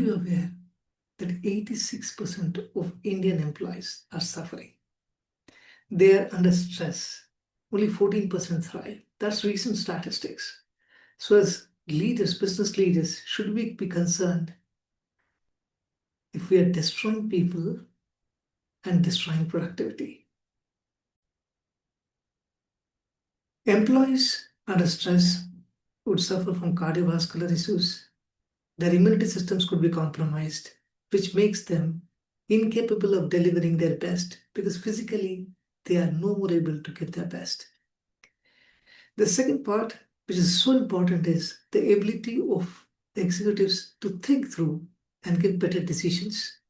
you aware that 86% of Indian employees are suffering? They are under stress. Only 14% thrive. That's recent statistics. So as leaders, business leaders, should we be concerned if we are destroying people and destroying productivity? Employees under stress would suffer from cardiovascular issues. Their immunity systems could be compromised, which makes them incapable of delivering their best because physically they are no more able to give their best. The second part, which is so important, is the ability of the executives to think through and give better decisions.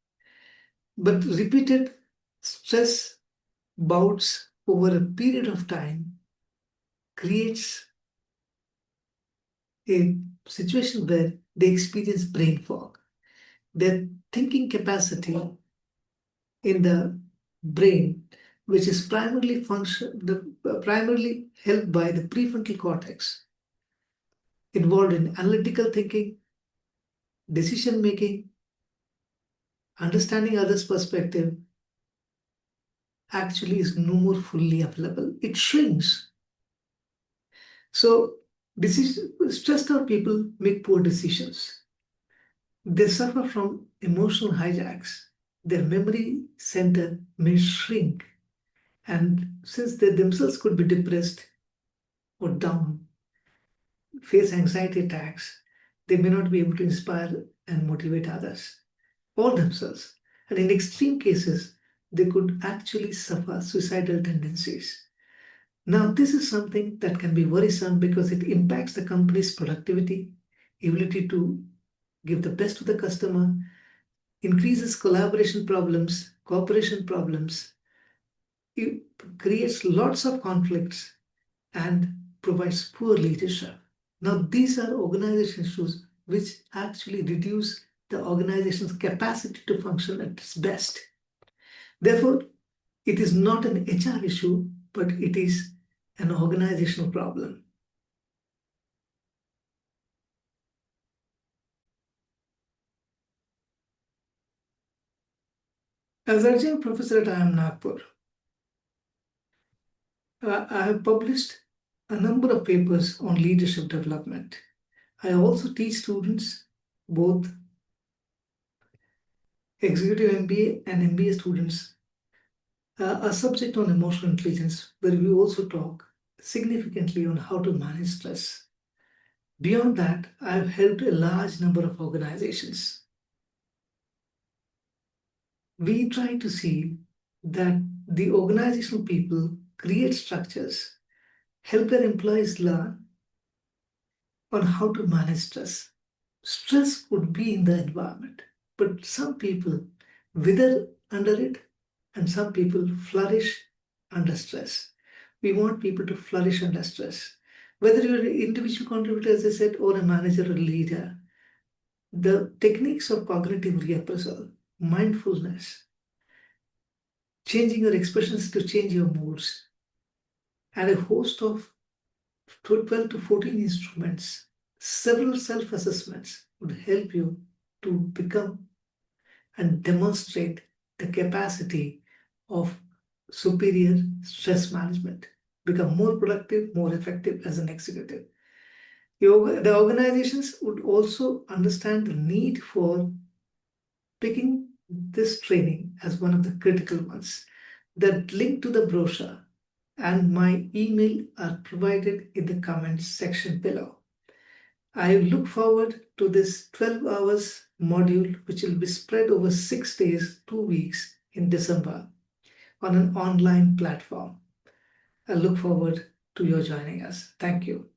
But repeated stress bouts over a period of time creates a situation where they experience brain fog. Their thinking capacity in the brain, which is primarily helped by the prefrontal cortex, involved in analytical thinking, decision making, understanding others' perspective, actually is no more fully available. It shrinks. So stressed out people make poor decisions. They suffer from emotional hijacks. Their memory center may shrink. And since they themselves could be depressed or down, face anxiety attacks, they may not be able to inspire and motivate others or themselves. And in extreme cases, they could actually suffer suicidal tendencies. Now, this is something that can be worrisome because it impacts the company's productivity, ability to give the best to the customer, increases collaboration problems, cooperation problems. It creates lots of conflicts and provides poor leadership. Now, these are organization issues which actually reduce the organization's capacity to function at its best. Therefore, it is not an HR issue, but it is an organizational problem. As adjunct professor at IIM Nagpur, I have published a number of papers on leadership development. I also teach students, both executive MBA and MBA students, a subject on emotional intelligence, where we also talk significantly on how to manage stress. Beyond that, I have helped a large number of organizations. We try to see that the organizational people create structures, help their employees learn on how to manage stress. Stress could be in the environment, but some people wither under it and some people flourish under stress. We want people to flourish under stress. Whether you're an individual contributor, as I said, or a manager or leader, the techniques of cognitive reappraisal, mindfulness, changing your expressions to change your moods, and a host of 12 to 14 instruments, several self-assessments would help you to become and demonstrate the capacity of superior stress management, become more productive, more effective as an executive. The organizations would also understand the need for picking this training as one of the critical ones. The link to the brochure and my email are provided in the comments section below. I look forward to this 12 hours module, which will be spread over 6 days, 2 weeks in December on an online platform. I look forward to your joining us. Thank you.